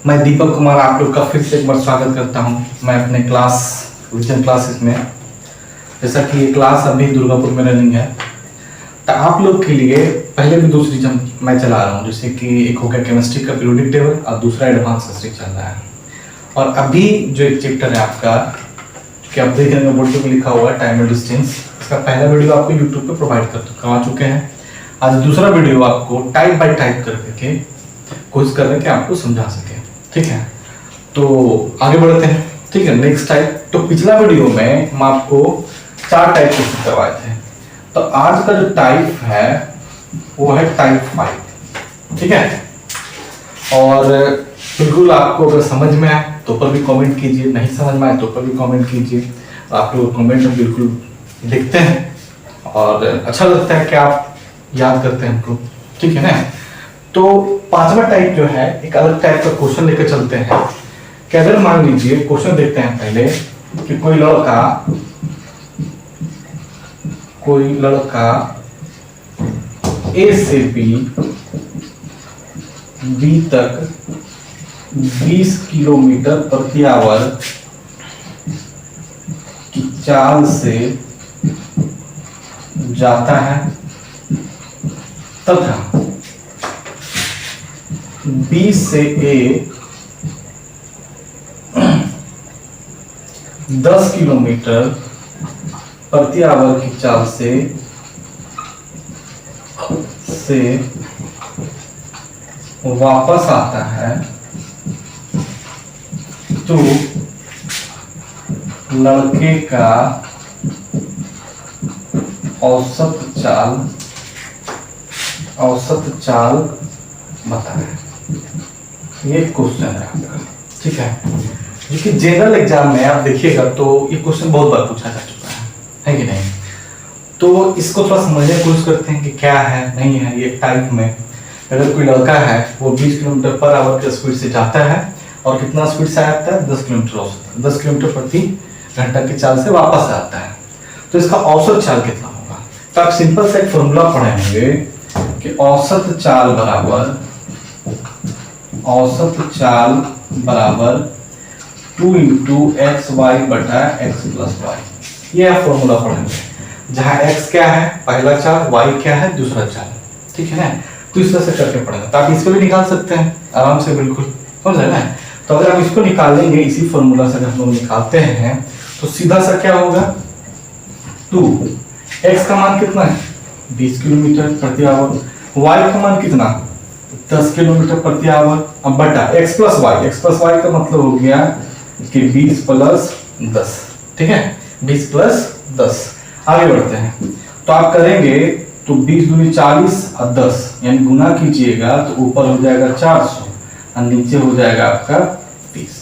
मैं दीपक कुमार आप लोग का फिर से एक बार स्वागत करता हूं। मैं अपने क्लास विजन क्लासेस में, जैसा कि ये क्लास अभी दुर्गापुर में रनिंग है, तो आप लोग के लिए पहले भी दूसरी मैं चला रहा हूं, जैसे कि एक हो गया केमिस्ट्री का पीरियोडिक टेबल और दूसरा एडवांस हिस्ट्री चल रहा है। और अभी जो एक चैप्टर है आपका, कि आप देख रहे हैं बोर्ड पे लिखा हुआ है टाइम एंड डिस्टेंस, इसका पहला वीडियो आपको यूट्यूब पे प्रोवाइड करवा चुके हैं। आज दूसरा वीडियो आपको टाइप बाय टाइप करके कोशिश कर रहे हैं कि आपको समझा सके। ठीक है, तो आगे बढ़ते हैं। ठीक है, नेक्स्ट टाइप। तो पिछला वीडियो में हम आपको 4 टाइप क्वेश्चन करवाए थे, तो आज का जो टाइप है वो है टाइप 5। ठीक है, और बिल्कुल आपको अगर समझ में आए तो पर भी कमेंट कीजिए, नहीं समझ में आए तो पर भी कमेंट कीजिए। आप लोग कमेंट में बिल्कुल लिखते हैं और अच्छा लगता है कि आप याद करते हैं हमको। ठीक है ना। तो 5वां टाइप जो है, एक अलग टाइप का क्वेश्चन लेकर चलते हैं। कि अगर मान लीजिए क्वेश्चन देखते हैं पहले कि कोई लड़का ए से बी तक 20 किलोमीटर प्रति आवर की चाल से जाता है तथा बी से ए 10 किलोमीटर प्रति आवर की चाल से वापस आता है, तो लड़के का औसत चाल बताएं। ये क्वेश्चन है आपका। ठीक है, जो कि जनरल एग्जाम में आप देखिएगा तो ये क्वेश्चन बहुत बार पूछा जा चुका है कि नहीं। तो इसको थोड़ा समझने की कोशिश करते हैं कि क्या है नहीं है। ये टाइप में अगर कोई लड़का है वो 20 किलोमीटर पर आवर की स्पीड से जाता है और कितना स्पीड से आता है 10 किलोमीटर प्रति घंटा की चाल से वापस आता है, तो इसका औसत चाल कितना होगा। तो आप सिंपल सा एक फॉर्मूला पढ़ेंगे कि औसत चाल बराबर 2 × xy/x+y। ये आप फॉर्मूला पढ़ेंगे, जहां x क्या है पहला चाल, y क्या है दूसरा चाल। ठीक है ना। तो इस तरह से करके पढ़ेंगे, तो आप इसको भी निकाल सकते हैं आराम से, बिल्कुल समझ रहे ना। तो अगर हम इसको निकालेंगे इसी फॉर्मूला से, अगर हम लोग निकालते हैं तो सीधा सा क्या होगा, 2x का मान कितना है 20 किलोमीटर प्रति आवर, y का मान कितना 10 किलोमीटर प्रति आवर, अब बटा x+y का मतलब हो गया कि 20 + 10। ठीक है, 20 + 10। आगे बढ़ते हैं, तो आप करेंगे तो 20 दूनी 40 और 10 यानी गुना कीजिएगा तो ऊपर हो जाएगा 400 और नीचे हो जाएगा आपका 30।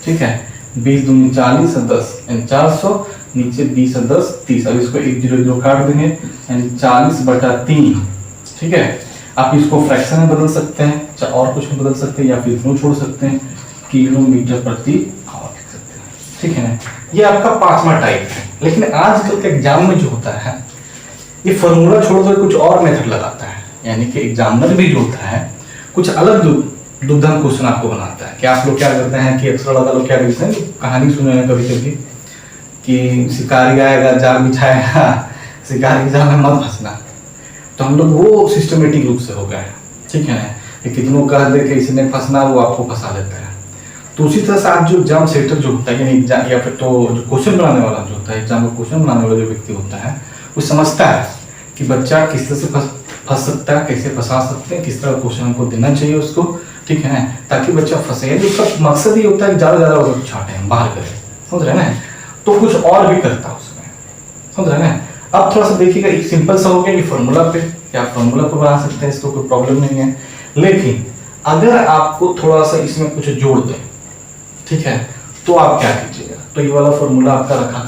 ठीक है, 20 दूनी 40 और 10 यानी 400, नीचे 20 और 10 30। अब इसको 1 0 0 काट देंगे यानी 40/3। ठीक है, आप इसको फ्रैक्शन में बदल सकते हैं, और कुछ में बदल सकते हैं, या फिर इतना छोड़ सकते हैं, किलोमीटर प्रति आवर लिख सकते हैं। ठीक है ना। ये आपका 5वां टाइप है। लेकिन आजकल के एग्जाम में जो होता है, ये फॉर्मूला छोड़कर कुछ और मेथड लगाता है, यानी कि एग्जामिनर भी जो होता है कुछ अलग दुर्दांत क्वेश्चन आपको बनाता है। कि आप लोग क्या करते हैं कि अक्सर लगा लोग क्या करते हैं, कहानी सुने हैं कभी कभी कि शिकारी आएगा जाल बिछाएगा, शिकारी के जाल में मत फंसना। तो हम लोग वो सिस्टमेटिक रूप से हो गए हैं। ठीक है ना, कि कितनों कह दे कि इसने फंसना, वो आपको फंसा लेता है। तो उसी तरह से आज जो एग्जाम सेटर जो होता है, यानी एग्जाम या फिर तो जो क्वेश्चन बनाने वाला जो होता है, एग्जाम का क्वेश्चन बनाने वाला जो व्यक्ति होता है, वो समझता है कि बच्चा किस तरह से फंस सकता है, कैसे फंसा सकते हैं, किस तरह क्वेश्चन हमको देना चाहिए उसको। ठीक है ना, ताकि बच्चा फंसे। उसका मकसद ये होता है कि ज्यादा छाटे बाहर करे, समझ रहे ना। तो कुछ और भी करता है उसमें, समझ रहे ना। अब थोड़ा सा देखिएगा, एक सिंपल सा हो गया, ये फॉर्मूला पे, क्या फॉर्मूला पे बना सकते हैं, इसको कोई प्रॉब्लम नहीं है। लेकिन अगर आपको थोड़ा सा इसमें कुछ जोड़ दें, ठीक है, तो आप क्या कीजिएगा, तो ये वाला फॉर्मूला आपका रखा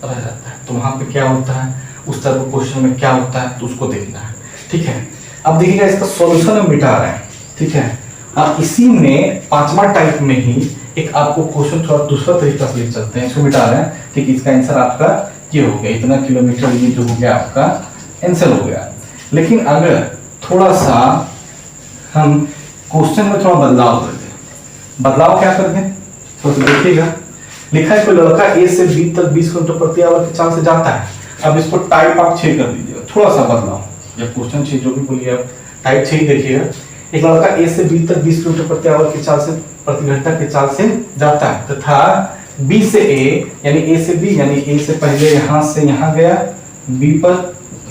रह जाता है। तो वहां पे क्या होता है, उस तरह के क्वेश्चन में क्या होता है, तो उसको देखना है। ठीक है, अब देखिएगा इसका सॉल्यूशन हम मिटा रहे हैं। ठीक है, अब इसी में 5वां टाइप में ही एक आपको क्वेश्चन थोड़ा दूसरा तरीका से लिख सकते हैं, इसको मिटा रहे हैं। ठीक, इसका आंसर आपका ये हो गया, इतना किलोमीटर, ये जो हो गया आपका आंसर हो गया। लेकिन अगर थोड़ा सा हम क्वेश्चन में थोड़ा बदलाव कर दे। बदलाव क्या कर दें तो देखिएगा, लिखा है कोई लड़का ए से बी तक 20 किलोमीटर प्रति आवर की चाल से जाता है। अब इसको टाइप आप 6 कर दीजिएगा, थोड़ा सा बदलाव, या क्वेश्चन 6 जो भी बोलिए आप, टाइप 6 ही देखिएगा। एक लड़का ए से बी तक 20 किलोमीटर प्रति आवर की चाल से, प्रति घंटा की चाल से जाता है तथा बी से ए यानी ए से बी, यानी ए से पहले यहां से यहां गया बी पर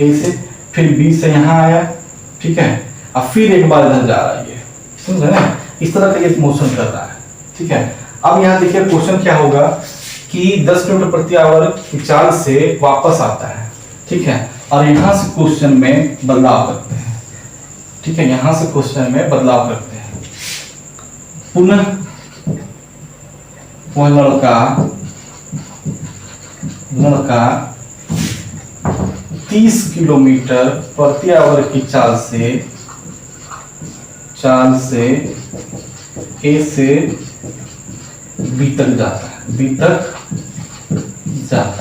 ए से, फिर बी से यहां आया, ठीक है, अब फिर एक बार इधर जा रहा है, ये समझे ना, इस तरह का एक मोशन कर रहा है, ठीक है। अब यहाँ देखिए क्वेश्चन क्या होगा कि 10 किलोमीटर प्रति आवर की चाल से वापस आता है, ठीक है, और यहां से क्वेश्चन में बदलाव करते हैं, ठीक है, यहां से क्वेश्चन में बदलाव करते हैं। पुनः वह लड़का 30 किलोमीटर प्रति आवर की चाल से ए से बी तक जाता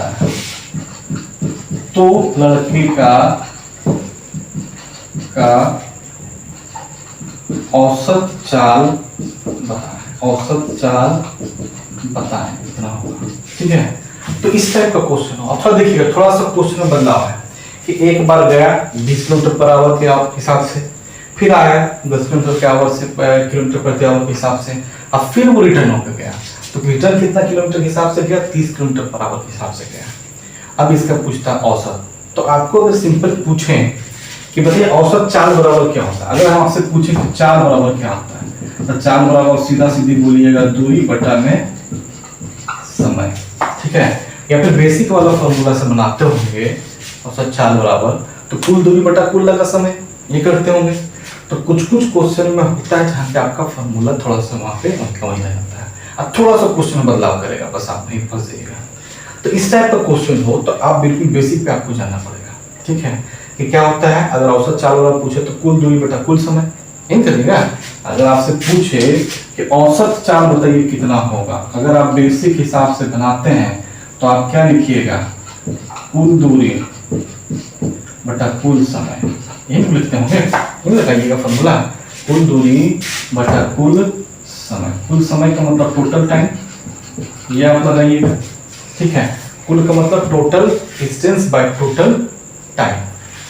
है, तो लड़के का औसत चाल बताएं कितना होगा, ठीक है। तो इस टाइप का क्वेश्चन हो। अच्छा देखिएगा थोड़ा सा क्वेश्चन में बदलाव है कि एक बार गया 20 किलोमीटर पर आवर के हिसाब से, फिर आया 10 किलोमीटर प्रति आवर के हिसाब से, अब फिर वो रिटर्न होकर गया, तो रिटर्न कितना किलोमीटर के हिसाब से गया, 30 किलोमीटर पर आवर के हिसाब से गया। अब इसका पूछता औसत, तो आपको अगर सिंपल पूछें कि बताइए औसत चाल बराबर क्या होता है, अगर हम आपसे पूछें कि चाल बराबर क्या होता है, तो चाल बराबर सीधा सीधी बोलिएगा दूरी बटा में समय, ठीक है, या फिर बेसिक वाला फॉर्मूला से बनाते होंगे औसत चाल बराबर तो कुल दूरी बटा कुल लगा समय, ये करते होंगे। तो कुछ क्वेश्चन में होता है जहाँ पे आपका फॉर्मूला थोड़ा सा वहाँ पे मतलब वही रहता है, अब थोड़ा सा क्वेश्चन में बदलाव करेगा, बस आप नहीं फंस जाइएगा। तो इस टाइप का क्वेश्चन हो तो आप बिल्कुल बेसिक पे आपको जाना पड़ेगा, ठीक है, कि क्या होता है अगर औसत चाल वाला पूछे तो कुल दूरी बटा कुल समय, इन करिएगा। अगर आपसे पूछे कि औसत चाल बताइए कितना होगा, अगर आप बेसिक हिसाब से बनाते हैं तो आप क्या लिखिएगा, कुल दूरी बटा कुल समय, यही लिखते होंगे, यही लगाइएगा फॉर्मूला, कुल दूरी बटा कुल समय। कुल समय का मतलब टोटल टाइम, ये आप लगाइएगा, ठीक है, कुल का मतलब total distance by total time.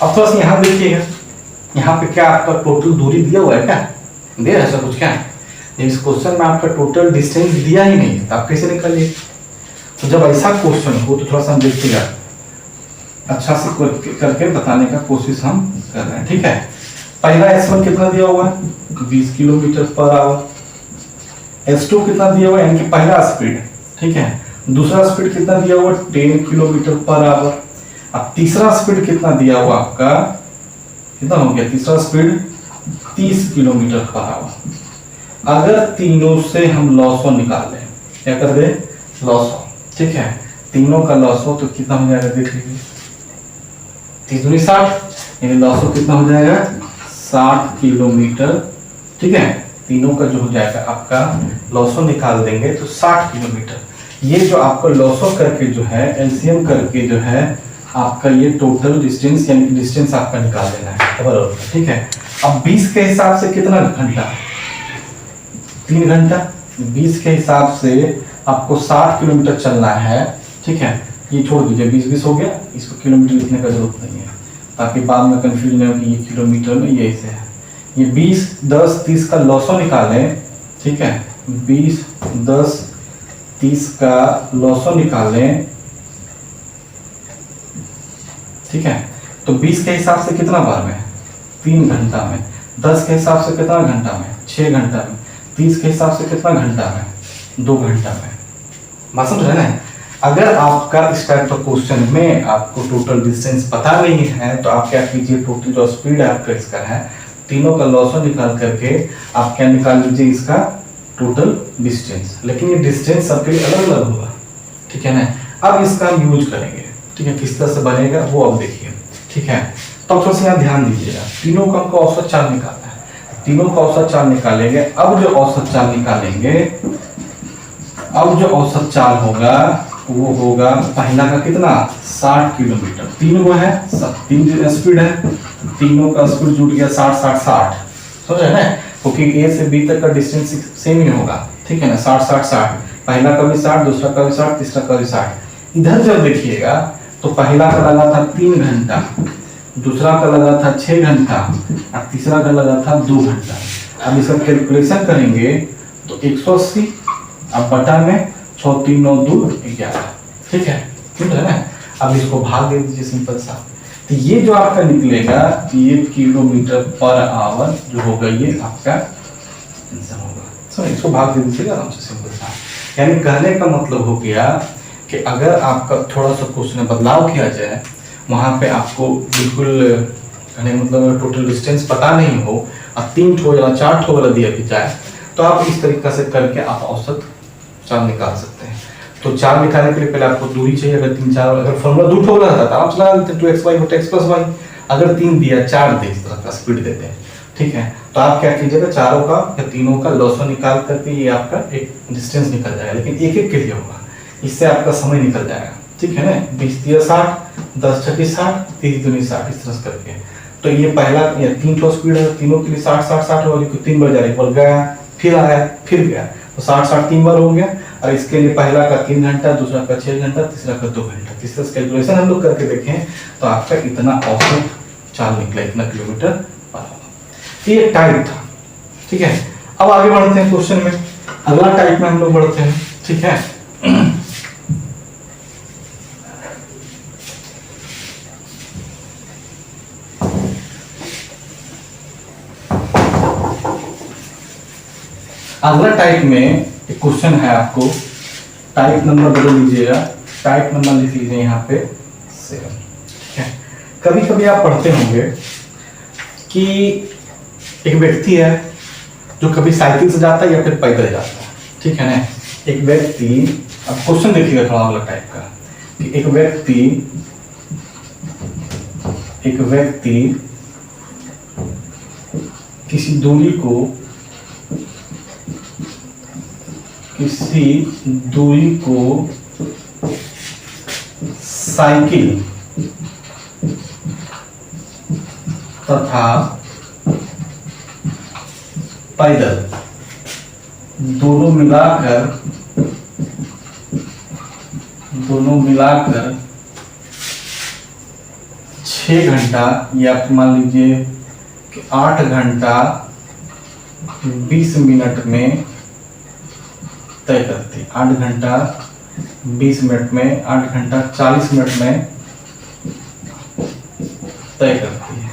अब थोड़ा सा यहाँ देखिएगा, यहाँ पे क्या आपका टोटल दूरी दिया हुआ है, क्या दिया ऐसा कुछ क्या, इस क्वेश्चन में आपका टोटल डिस्टेंस दिया ही नहीं, तो आप कैसे निकालिए। तो जब ऐसा क्वेश्चन हो तो थोड़ा सा हम देखिएगा, अच्छा से करके बताने का कोशिश हम कर रहे हैं, ठीक है। पहला S1 कितना दिया हुआ है, 20 किलोमीटर पर आवर। S2 कितना दिया हुआ है, यानी कि पहला स्पीड, ठीक है। दूसरा स्पीड कितना दिया हुआ, 10 किलोमीटर पर आवर। अब तीसरा स्पीड कितना दिया हुआ आपका, कितना हो गया तीसरा स्पीड, 30 किलोमीटर पर आवर। अगर तीनों से हम लॉसो निकाल लें, क्या कर दे, लॉसो, ठीक है, तीनों का लॉसो तो कितना हो जाएगा देख लीजिए, 30 दूनी 60, यानी लॉसो कितना हो जाएगा 60 किलोमीटर, ठीक है। तीनों का जो हो जाएगा आपका लॉसो निकाल देंगे तो 60 किलोमीटर। ये जो आपका लॉसो करके जो है एलसीएम करके जो है आपका ये टोटल डिस्टेंस यानी डिस्टेंस आपका निकाल देना है, बराबर, ठीक है। अब 20 के हिसाब से कितना घंटा, 3 घंटा। 20 के हिसाब से आपको 60 किलोमीटर चलना है, ठीक है, ये छोड़ दीजिए, 20 हो गया, इसको किलोमीटर लिखने का जरूरत नहीं है ताकि बाद में कंफ्यूज नहीं हो कि ये किलोमीटर में ये ऐसे है। ये 20, 10, 30 का लॉसो निकालें, ठीक है, 20, 10, 30 का लॉसो निकालें, ठीक है। तो 20 के हिसाब से कितना बार में, 3 घंटा में। 10 के हिसाब से कितना घंटा में, 6 घंटा में। 30 के हिसाब से कितना घंटा में, 2 घंटा में। बात समझ रहे हैं। अगर आपका इस टाइप का क्वेश्चन में आपको टोटल डिस्टेंस पता नहीं है तो आप क्या कीजिए, टोटल जो स्पीड आपका इसका है, तीनों का लॉसो निकाल करके आप क्या निकाल लीजिए, इसका टोटल डिस्टेंस। लेकिन ये डिस्टेंस सबके लिए अलग अलग होगा, ठीक है ना। अब इसका हम यूज करेंगे, ठीक है, किस तरह से बनेगा वो अब देखिए, ठीक है। तो थोड़ा सा यहाँ ध्यान दीजिएगा, तीनों का हमको औसत चाल निकालना है, तीनों का औसत चाल निकालेंगे। अब जो औसत चाल निकालेंगे, अब जो औसत चाल होगा वो होगा पहला का कितना, 60 किलोमीटर। तीन वो है, 3 स्पीड है, तीनों का स्पीड जुट गया 60 60 60, समझ रहे हैं। क्योंकि ए से बी तक का डिस्टेंस सेम ही होगा, ठीक है ना, 60 60 60, पहला का भी 60, दूसरा का भी 60, तीसरा का भी 60। इधर जब देखिएगा तो पहला का लगा था 3 घंटा, दूसरा का लगा था 6 घंटा और तीसरा का लगा था 2 घंटा। अब इसका कैलकुलेशन करेंगे तो 180 अब बटा में 6 3 9 2 11, ठीक है, ठीक है ना। अब इसको भाग दे दीजिए सिंपल सा, तो ये जो आपका निकलेगा ये किलोमीटर पर आवर जो होगा ये आपका आंसर होगा। सो इसको भाग दे दीजिएगा आराम से, सिंपल सा। यानी कहने का मतलब हो गया कि अगर आपका थोड़ा सा क्वेश्चन में बदलाव किया जाए, वहां पे आपको बिल्कुल कहने का मतलब टोटल डिस्टेंस पता नहीं हो और 3 ठो या 4 ठो वाला दिया भी जाए, तो आप इस तरीके से करके आप औसत चार निकाल सकते हैं। तो चार निकालने के लिए पहले आपको दूरी चाहिए, अगर 3 4 अगर फॉर्मूला 2 ठो वाला रहता आप चला लेते 2xy बटा x प्लस y, अगर 3 दिया 4 दे इस तरह का स्पीड देते हैं, ठीक है। तो आप क्या कीजिएगा, चारों का या तीनों का लॉसो निकाल करके ये आपका एक डिस्टेंस निकल जाएगा, लेकिन एक एक के लिए होगा, इससे आपका समय निकल जाएगा, ठीक है ना। 20 3 60, 10 6 60, 30 दूनी 60, इस तरह से करके। तो ये पहला या 3 ठो स्पीड है, तीनों के लिए 60 60 60 वाली को 3 बार जा रही है, गया फिर आया फिर गया, तो 60 60 3 बार हो गया। और इसके लिए पहला का 3 घंटा, दूसरा का 6 घंटा, तीसरा का 2 घंटा। इस तरह से कैलकुलेशन हम लोग करके देखें तो आपका इतना औसत चाल निकला, इतना किलोमीटर पर आवर। ये टाइप था, ठीक है। अब आगे बढ़ते हैं क्वेश्चन में, अगला टाइप में हम लोग बढ़ते हैं, ठीक है। अगला टाइप में एक क्वेश्चन है, आपको टाइप नंबर बदल लीजिएगा, टाइप नंबर लिख लीजिए यहाँ पे 7, ठीक है। कभी कभी आप पढ़ते होंगे कि एक व्यक्ति है जो कभी साइकिल से जाता है या फिर पैदल जाता है, ठीक है ना। एक व्यक्ति, अब क्वेश्चन देखिएगा थोड़ा अलग टाइप का, कि एक व्यक्ति किसी दूरी को साइकिल तथा पैदल दोनों मिलाकर 6 घंटा या मान लीजिए कि 8 घंटा 20 मिनट में तय करती है। 8 घंटा 20 मिनट में, 8 घंटा 40 मिनट में तय करती है,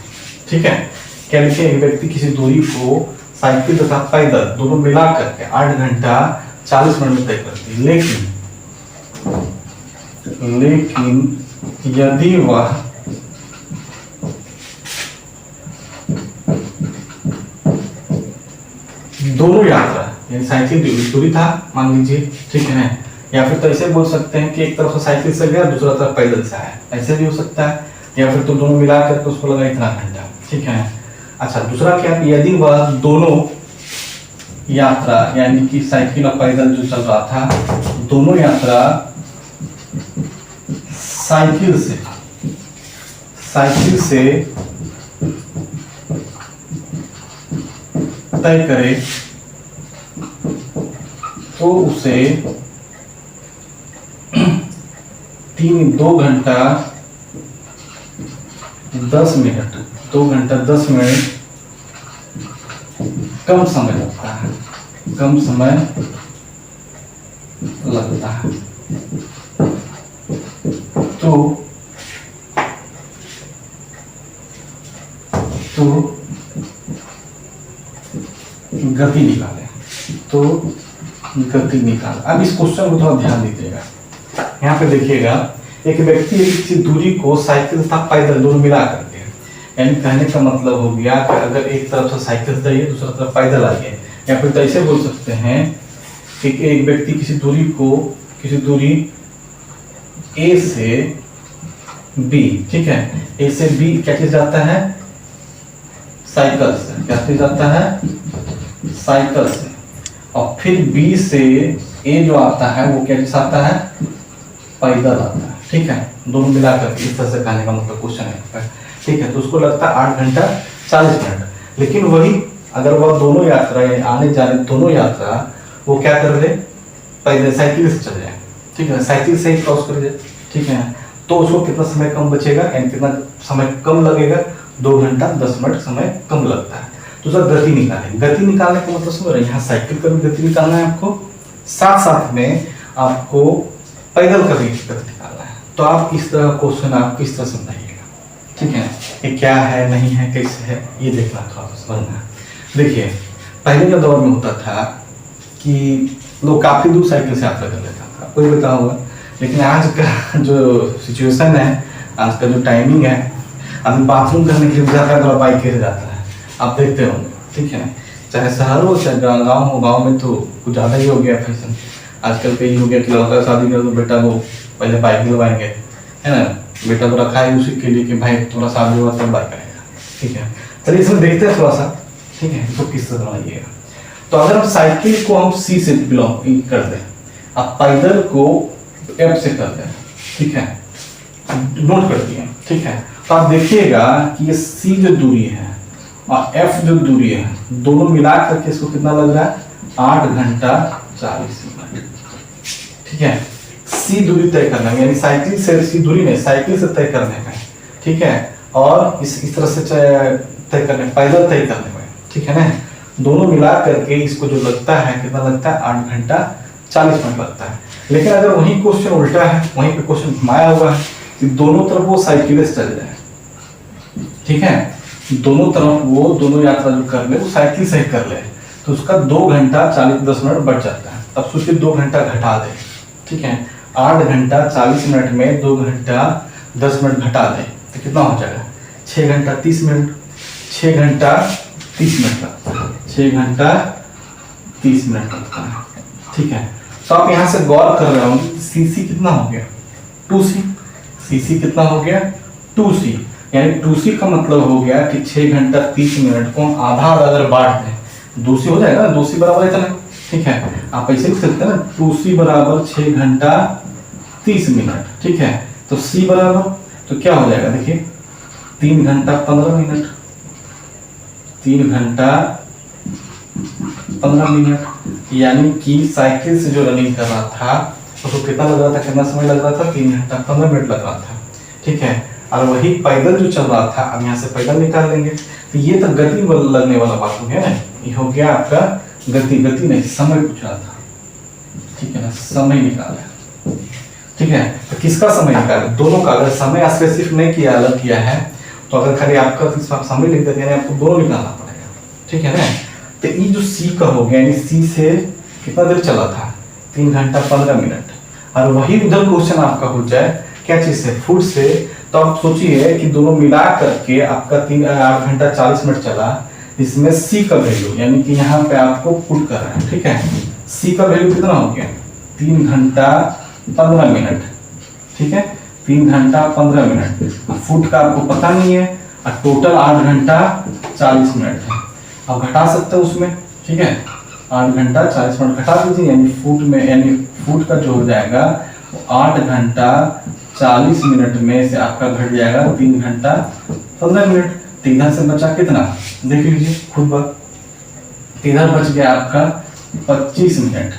ठीक है। क्या लिखे, एक व्यक्ति किसी दूरी को साइकिल तथा पैदल दोनों मिला करके 8 घंटा 40 मिनट में तय करती है, लेकिन यदि वह दोनों यात्रा, यानी साइकिल दूरी था मान लीजिए, ठीक है ना, या फिर तो ऐसे बोल सकते हैं कि एक तरफ से साइकिल से गया, दूसरा तरफ पैदल से आया, ऐसे भी हो सकता है, या फिर तो दोनों मिला करके उसको लगा इतना घंटा, ठीक है। अच्छा, दूसरा क्या, यदि वह दोनों यात्रा यानी कि साइकिल और पैदल जो चल रहा था, दोनों यात्रा साइकिल से तय करे तो उसे 2 घंटा 10 मिनट कम समय लगता है। तो गति निकाले। अब इस क्वेश्चन को थोड़ा ध्यान दीजिएगा, यहाँ पे देखिएगा, एक व्यक्ति किसी दूरी को साइकिल तथा पैदल दोनों मिला करके, यानी कहने का मतलब हो गया कि अगर एक तरफ से साइकिल से जाइए, दूसरा तरफ पैदल आइए, या फिर तो ऐसे बोल सकते हैं कि एक व्यक्ति किसी दूरी ए से बी, ठीक है, ए से बी क्या चीज जाता है, साइकिल से, क्या चीज जाता है, साइकिल से, और फिर बी से ए जो आता है वो क्या चीज आता है, पैदल आता है, ठीक है। दोनों मिलाकर इस तरह से कहने का मतलब क्वेश्चन है, ठीक है। तो उसको लगता है 8 घंटा 40 मिनट, लेकिन वही अगर वह दोनों यात्राएं आने जाने दोनों यात्रा वो क्या कर रहे, पहले साइकिल से चल जाए, ठीक है, साइकिल से ही क्रॉस कर जाए, ठीक है, तो उसको कितना समय कम बचेगा, यानी कितना समय कम लगेगा, 2 घंटा 10 मिनट समय कम लगता है। तो सर गति निकालें, गति निकालने का मतलब समझ रहे हैं, यहाँ साइकिल का भी गति निकालना है आपको, साथ साथ में आपको पैदल का भी गति निकालना है। तो आप इस तरह क्वेश्चन आप किस तरह समझाइएगा, ठीक है, ये क्या है नहीं है कैसे है ये देखना थोड़ा समझना। देखिए पहले के दौर में होता था कि लोग काफी दूर साइकिल से यात्रा कर लेता था, कोई भी कहा होगा, लेकिन आज का जो सिचुएशन है, आज का जो टाइमिंग है, आदमी बाथरूम करने के लिए जाता है तो बाइक से जाता है, आप देखते होंगे, ठीक है, चाहे शहर हो चाहे गाँव हो, गाँव में तो कुछ ज़्यादा ही हो गया फैशन, आजकल पे ये हो गया कि लड़का शादी कर तो बेटा वो पहले बाइक दिलवाएंगे, है ना, बेटा तो रखा है उसी के लिए कि भाई थोड़ा शादी हुआ तब बाइक आएगा, ठीक है। चलिए इसमें देखते हैं थोड़ा सा, ठीक है, इसको किस तरह बनाइएगा। तो अगर हम साइकिल को हम सी से बिलोंग कर दें, आप पैदल को एफ से कर दें, ठीक है, नोट कर दिए, ठीक है, तो आप देखिएगा कि ये सी जो दूरी है और एफ जो दूरी है, दोनों मिला करके इसको कितना लग रहा है, 8 घंटा 40 मिनट, ठीक है। सी दूरी तय करना है, यानी साइकिल से सी दूरी नहीं, साइकिल से तय करने में, ठीक है, और इस तरह से तय करने, पैदल तय करने में, ठीक है ना, दोनों मिला करके इसको जो लगता है कितना लगता है, 8 घंटा 40 मिनट लगता है। लेकिन अगर वही क्वेश्चन उल्टा है, वहीं पे क्वेश्चन घुमाया हुआ है कि दोनों तरफ वो साइकिल से चल जाए, ठीक है, दोनों तरफ वो दोनों यात्रा जो कर ले वो साइकिल से ही कर ले, तो उसका 2 घंटा 40 मिनट बच जाता है। अब सोचिए 2 घंटा घटा दे, ठीक है, 8 घंटा 40 मिनट में 2 घंटा 10 मिनट घटा दे तो कितना हो जाएगा, 6 घंटा 30 मिनट, 6 घंटा 30 मिनट लगता है, 6 घंटा 30 मिनट लगता है, ठीक है। तो आप यहाँ से गौर कर रहे होंगे सीसी कितना हो गया, 2c, सीसी कितना हो गया, 2c, यानी 2c का मतलब हो गया कि 6 घंटा 30 मिनट को आधा अगर बांट दें 2c हो जाएगा ना, 2c बराबर इतना, ठीक है, आप ऐसे लिख सकते हैं ना, 2c बराबर 6 घंटा 30 मिनट, ठीक है, तो c बराबर तो क्या हो जाएगा, देखिए 3 घंटा 15 मिनट, 3 घंटा 15 मिनट, यानी कि साइकिल से जो रनिंग कर रहा था उसको कितना लग रहा था, कितना समय लग रहा था, 3 घंटा 15 मिनट लग रहा था, ठीक है। और वही पैदल जो चल रहा था, अब यहाँ से पैदल निकाल लेंगे, तो ये तो गति लगने वाला बात हो गया ना, ये हो गया आपका गति, गति नहीं समय पूछ रहा था, ठीक है ना, समय निकाला, ठीक है, तो किसका समय निकाला, दोनों का। अगर समय स्पेसिफिक नहीं किया, अलग किया है, तो अगर खाली आपका समय लिख देते हैं, आपको दोनों निकालना पड़ेगा, ठीक है ना। तो ये जो सी का हो गया, यानी सी से कितना देर चला था, 3 घंटा 15 मिनट, और वही उधर क्वेश्चन आपका हो जाए क्या चीज से, फुट से, तो आप सोचिए कि दोनों मिला करके आपका 8 घंटा 40 मिनट चला, इसमें सी का वैल्यू, यानी कि यहाँ पे आपको पुट कर रहा है, ठीक है, सी का वैल्यू कितना हो गया, 3 घंटा 15 मिनट, ठीक है, 3 घंटा 15 मिनट, फुट का आपको पता नहीं है, और टोटल 8 घंटा 40 मिनट है, आप घटा सकते हो उसमें, ठीक है, 8 घंटा 40 मिनट घटा दीजिए, यानी फुट में, यानी फुट का जो हो जाएगा 8 घंटा 40 मिनट में से आपका घट जाएगा 3 घंटा 15 मिनट, तो इधर से बचा कितना, देख लीजिए खुद बात, इधर बच गया आपका 25 मिनट,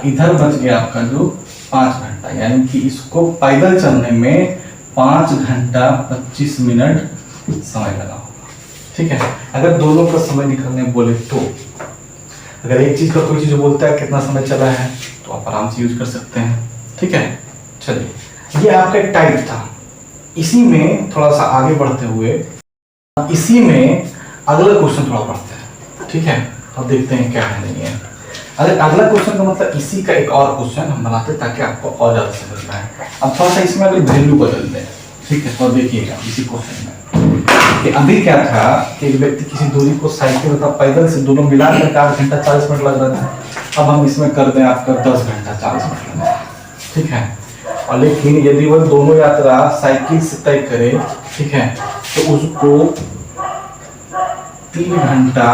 इधर बच गया आपका जो 5 घंटा, यानी कि इसको पैदल चलने में 5 घंटा 25 मिनट समय लगा होगा, ठीक है। अगर दोनों का समय निकलने बोले तो, अगर एक चीज का कोई चीज बोलता है कितना समय चला है, तो आप आराम से यूज कर सकते हैं, ठीक है। चलिए ये आपका एक टाइप था, इसी में थोड़ा सा आगे बढ़ते हुए इसी में अगला क्वेश्चन थोड़ा पढ़ते हैं, ठीक है, तो देखते हैं क्या है नहीं है। अगर अगला क्वेश्चन का मतलब इसी का एक और क्वेश्चन हम बनाते हैं ताकि आपको और ज्यादा समझ में आए। अब थोड़ा सा इसमें अगर वैल्यू बदल दें, ठीक है, तो देखिएगा इसी क्वेश्चन में कि अभी क्या था कि एक व्यक्ति किसी दूरी को साइकिल तथा पैदल से दोनों मिलाकर 8 घंटा 40 मिनट लग रहा था, अब हम इसमें कर दें आपका 10 घंटा 40 मिनट लग रहा है, ठीक है। और लेकिन यदि वह दोनों यात्रा साइकिल से तय करे, ठीक है, तो उसको 3 घंटा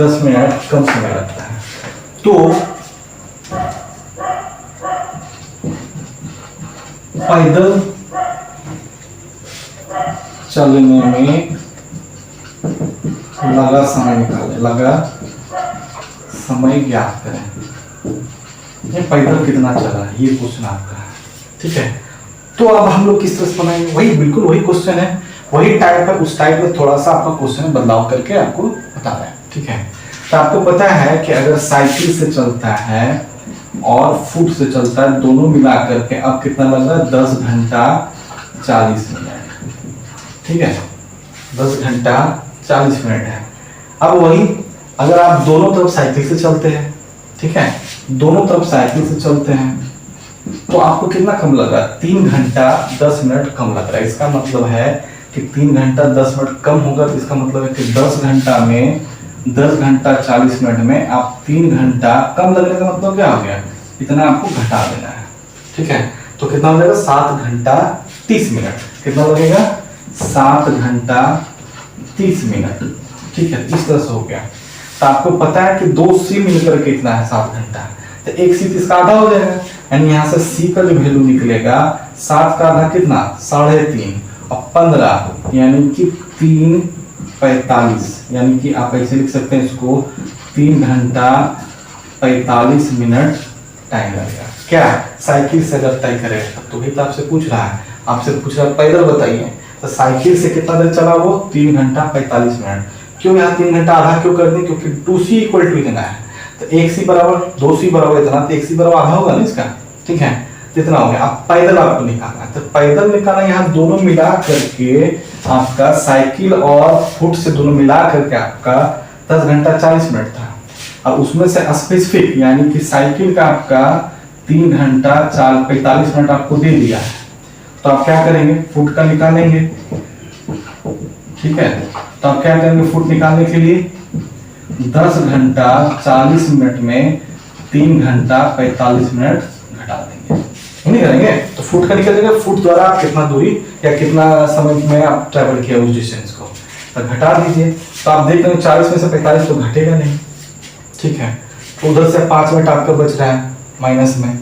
10 मिनट कम समय लगता है, तो पैदल चलने में लगा समय निकालें, लगा समय ज्ञात करें। ये पैदल कितना चला है, ये क्वेश्चन आपका है, ठीक है। तो अब हम लोग किस तरह से बनाएंगे, वही बिल्कुल वही क्वेश्चन है, वही टाइप है, उस टाइप में थोड़ा सा आपका क्वेश्चन बदलाव करके आपको बता रहे हैं, ठीक है। तो आपको पता है कि अगर साइकिल से चलता है और फुट से चलता है, दोनों मिला करके अब कितना लग रहा है, 10 घंटा 40 मिनट, ठीक है, 10 घंटा 40 मिनट है। अब वही अगर आप दोनों तरफ साइकिल से चलते हैं, ठीक है, दोनों तरफ साइकिल से चलते हैं, तो आपको कितना कम लग रहा है, 3 घंटा 10 मिनट कम लग रहा है। इसका मतलब है कि 3 घंटा 10 मिनट कम होगा, तो इसका मतलब है कि 10 घंटा में 10 घंटा 40 मिनट में आप 3 घंटा कम लगने का मतलब क्या हो गया, इतना आपको घटा देना है, ठीक है। तो कितना हो जाएगा, 7 घंटा 30 मिनट, कितना लगेगा, 7 घंटा 30 मिनट, ठीक है। इस तरह से हो गया। तो आपको पता है कि 2 सी मिलकर के कितना है, 7 घंटा, तो 1 सी इसका आधा हो जाएगा, यानी यहाँ से सी का जो वैल्यू निकलेगा 7 का आधा कितना, 3.5 और 15 यानी कि 3:45, यानी कि आप ऐसे लिख सकते हैं इसको, 3 घंटा 45 मिनट टाइम लगेगा। क्या साइकिल से अगर तय करेगा, तो वही तो आपसे पूछ रहा है, आपसे पूछ रहा है पैदल बताइए, तो साइकिल से कितना देर चला वो, 3 घंटा 45 मिनट। क्यों यहाँ 3 घंटा आधा क्यों कर दें, क्योंकि 2c इक्वल टू इतना है, तो 1c बराबर 2c बराबर इतना, तो 1c बराबर आधा होगा ना इसका, ठीक है, कितना हो गया। अब पैदल आपको निकालना है, तो पैदल निकालना, यहाँ दोनों मिला करके आपका साइकिल और फुट से दोनों मिला करके आपका 10 घंटा 40 मिनट था। अब उसमें से स्पेसिफिक यानी कि साइकिल का आपका 3 घंटा 45 मिनट आपको दे दिया है, तो आप क्या करेंगे, फुट का निकालेंगे, ठीक है। तो आप क्या करेंगे, फुट निकालने के लिए 10 घंटा 40 मिनट में 3 घंटा 45 मिनट घटा देंगे, नहीं करेंगे। तो फुट का निकल जाएगा, फुट द्वारा आप कितना दूरी या कितना समय में आप ट्रेवल किया उस डिस्टेंस को, तो घटा दीजिए। तो आप देख रहे हैं 40 में से 45 तो घटेगा नहीं, ठीक है। तो उधर से 5 मिनट आपका बच रहा है माइनस में।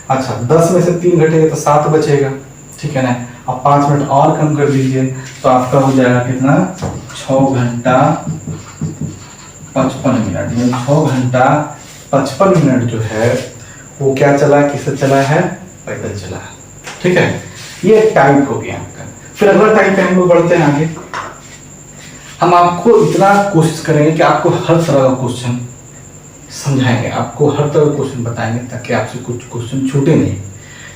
अच्छा, 10 में से 3 घटेगा तो 7 बचेगा, ठीक है ना। अब 5 मिनट और कम कर दीजिए, तो आपका हो जाएगा कितना, 6 घंटा 55 मिनट, यानी 6 घंटा 55 मिनट जो है वो क्या चला है, किससे चला है, पैदल चला है, ठीक है। ये टाइप हो गया आपका। फिर अगला टाइप पे हम लोग बढ़ते हैं आगे। हम आपको इतना कोशिश करेंगे कि आपको हर तरह का क्वेश्चन समझाएंगे, आपको हर तरह का क्वेश्चन बताएंगे, ताकि आपसे कुछ क्वेश्चन छूटे नहीं,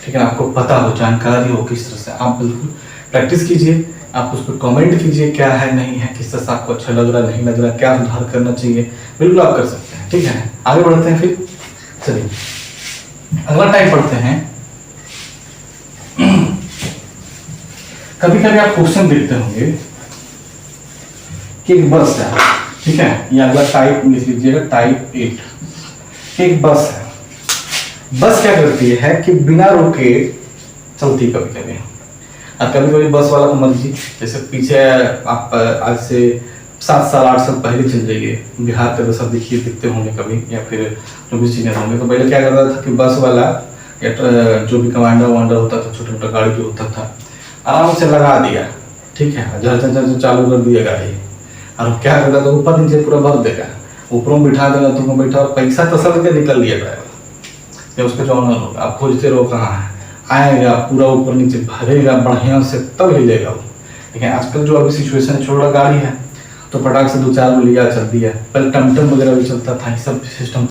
ठीक है, आपको पता हो, जानकारी हो किस तरह से। आप बिल्कुल प्रैक्टिस कीजिए, आप उस पर कमेंट कीजिए क्या है नहीं है, किस तरह से आपको अच्छा लग रहा नहीं लग रहा, क्या सुधार करना चाहिए, बिल्कुल आप कर सकते हैं, ठीक है। आगे बढ़ते हैं फिर, चलिए अगला टाइप पढ़ते हैं। कभी कभी आप क्वेश्चन देखते होंगे कि एक बस है, ठीक है, ये अगला टाइप लिख लीजिएगा, टाइप 8। एक बस है, बस क्या करती है कि बिना रुके चलती कभी कभी, और कभी कभी बस वाला को मर्जी, जैसे पीछे आप आज से 7 साल 8 साल पहले चल जाइए, बिहार के तो सब देखिए दिखते होंगे कभी, या फिर जो भी सीनियर होंगे, तो पहले क्या करता था कि बस वाला या जो भी कमांडर वांडर होता था, छोटा छोटा गाड़ी जो होता था, आराम से लगा दिया, ठीक है, जब चालू कर दिया गाड़ी, और क्या करता था, ऊपर नीचे पूरा भर देगा, ऊपर में बिठा देगा, तुमको बैठा, पैसा तसल के निकल लिया ड्राइवर या उसका जो ऑनर होगा, आप खोजते रहो कहाँ है, आएगा पूरा ऊपर नीचे भरेगा बढ़िया से, तब हिलेगा वो। लेकिन आजकल जो अभी सिचुएशन, छोटा गाड़ी है तो पटाख से 2-4 लिया चल दिया, पहले टमटम वगैरह भी चलता था, सब सिस्टम